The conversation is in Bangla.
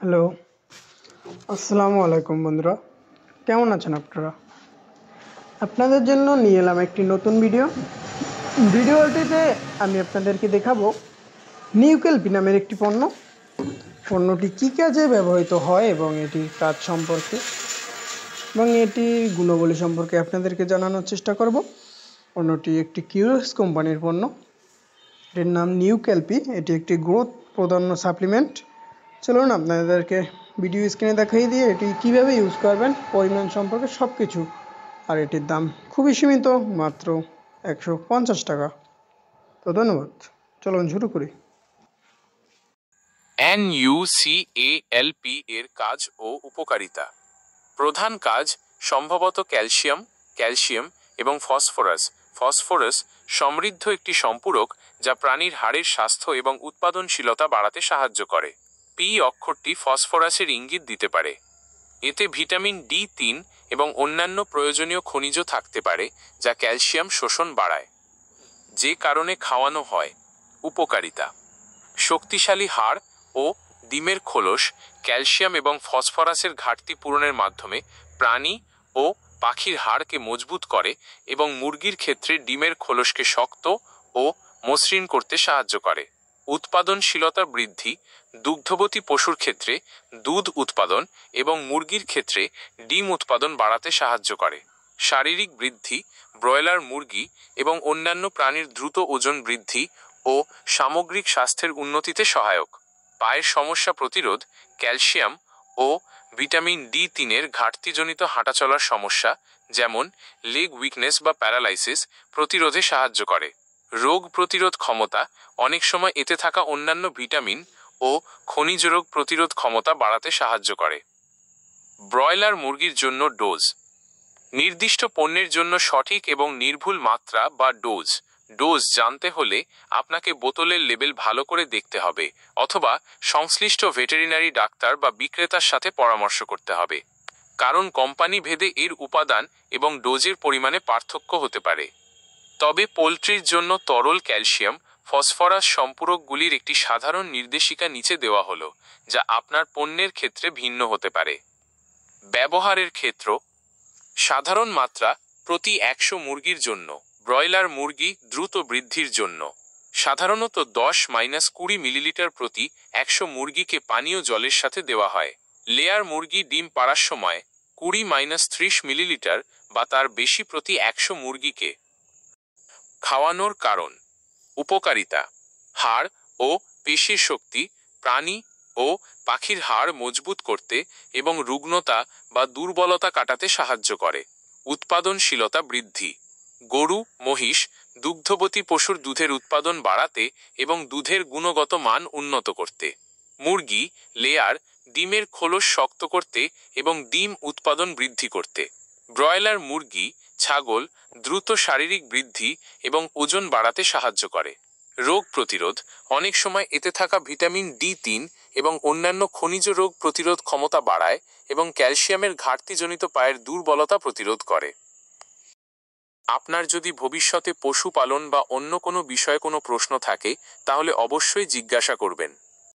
হ্যালো, আসসালামু আলাইকুম বন্ধুরা। কেমন আছেন আপনারা? আপনাদের জন্য নিয়ে এলাম একটি নতুন ভিডিওটিতে আমি আপনাদেরকে দেখাবো নিউকেলপি নামের একটি পণ্যটি কী কাজে ব্যবহৃত হয় এবং এটির কাজ সম্পর্কে এবং এটির গুণাবলী সম্পর্কে আপনাদেরকে জানানোর চেষ্টা করব। পণ্যটি একটি কিউএস কোম্পানির পণ্য। এটির নাম নিউকেলপি। এটি একটি গ্রোথ প্রদান সাপ্লিমেন্ট। চলুন আপনাদেরকে ভিডিও স্ক্রিনে দেখিয়ে দিয়ে এটি কিভাবে ইউজ করবেন, পরিমাণ সম্পর্কে সব কিছু। আর এটির দাম খুবই সীমিত, মাত্র 150 টাকা। তো ধন্যবাদ, চলুন শুরু করি। NuCalp এর কাজ ও উপকারিতা। প্রধান কাজ সম্ভবত ক্যালসিয়াম এবং ফসফরাস সমৃদ্ধ একটি সম্পূরক যা প্রাণীর হাড়ের স্বাস্থ্য এবং উৎপাদনশীলতা বাড়াতে সাহায্য করে। পি অক্ষরটি ফসফরাসের ইঙ্গিত দিতে পারে। এতে ভিটামিন D3 এবং অন্যান্য প্রয়োজনীয় খনিজ থাকতে পারে যা ক্যালসিয়াম শোষণ বাড়ায়, যে কারণে খাওয়ানো হয়। উপকারিতা: শক্তিশালী হাড় ও ডিমের খোলস ক্যালসিয়াম এবং ফসফরাসের ঘাটতি পূরণের মাধ্যমে প্রাণী ও পাখির হাড়কে মজবুত করে এবং মুরগির ক্ষেত্রে ডিমের খোলসকে শক্ত ও মসৃণ করতে সাহায্য করে। উৎপাদনশীলতা বৃদ্ধি: দুগ্ধবতী পশুর ক্ষেত্রে দুধ উৎপাদন এবং মুরগির ক্ষেত্রে ডিম উৎপাদন বাড়াতে সাহায্য করে। শারীরিক বৃদ্ধি: ব্রয়লার মুরগি এবং অন্যান্য প্রাণীর দ্রুত ওজন বৃদ্ধি ও সামগ্রিক স্বাস্থ্যের উন্নতিতে সহায়ক। পায়ের সমস্যা প্রতিরোধ: ক্যালসিয়াম ও ভিটামিন D3 এর ঘাটতিজনিত হাঁটাচলার সমস্যা যেমন লেগ উইকনেস বা প্যারালাইসিস প্রতিরোধে সাহায্য করে। রোগ প্রতিরোধ ক্ষমতা: অনেক সময় এতে থাকা অন্যান্য ভিটামিন ও খনিজ রোগ প্রতিরোধ ক্ষমতা বাড়াতে সাহায্য করে। ব্রয়লার মুরগির জন্য ডোজ: নির্দিষ্ট পণ্যের জন্য সঠিক এবং নির্ভুল মাত্রা বা ডোজ জানতে হলে আপনাকে বোতলের লেবেল ভালো করে দেখতে হবে অথবা সংশ্লিষ্ট ভেটেরিনারি ডাক্তার বা বিক্রেতার সাথে পরামর্শ করতে হবে, কারণ কোম্পানি ভেদে এর উপাদান এবং ডোজের পরিমাণে পার্থক্য হতে পারে। তবে পোলট্রির জন্য তরল ক্যালসিয়াম ফসফরাস সম্পূরকগুলির একটি সাধারণ নির্দেশিকা নিচে দেওয়া হলো, যা আপনার পণ্যের ক্ষেত্রে ভিন্ন হতে পারে। ব্যবহারের ক্ষেত্র: সাধারণ মাত্রা প্রতি 100 মুরগির জন্য। ব্রয়লার মুরগি দ্রুত বৃদ্ধির জন্য সাধারণত 10-20 মিলিলিটার প্রতি 100 মুরগিকে পানীয় জলের সাথে দেওয়া হয়। লেয়ার মুরগি ডিম পাড়ার সময় 20-30 মিলিলিটার বা তার বেশি প্রতি 100 মুরগিকে খাওয়ানোর কারণ। উপকারিতা: হাড় ও পেশির শক্তি: প্রাণী ও পাখির হাড় মজবুত করতে এবং রুগ্নতা বা দুর্বলতা কাটাতে সাহায্য করে। উৎপাদনশীলতা বৃদ্ধি: গরু, মহিষ, দুগ্ধবতী পশুর দুধের উৎপাদন বাড়াতে এবং দুধের গুণগত মান উন্নত করতে। মুরগি, লেয়ার, ডিমের খোলস শক্ত করতে এবং ডিম উৎপাদন বৃদ্ধি করতে। ব্রয়লার মুরগি, ছাগল দ্রুত শারীরিক বৃদ্ধি এবং ওজন বাড়াতে সাহায্য করে। রোগ প্রতিরোধ: অনেক সময় এতে থাকা ভিটামিন D3 এবং অন্যান্য খনিজ রোগ প্রতিরোধ ক্ষমতা বাড়ায় এবং ক্যালসিয়ামের ঘাটতিজনিত পায়ের দুর্বলতা প্রতিরোধ করে। আপনার যদি ভবিষ্যতে পশুপালন বা অন্য কোনো বিষয়ে কোনো প্রশ্ন থাকে তাহলে অবশ্যই জিজ্ঞাসা করবেন।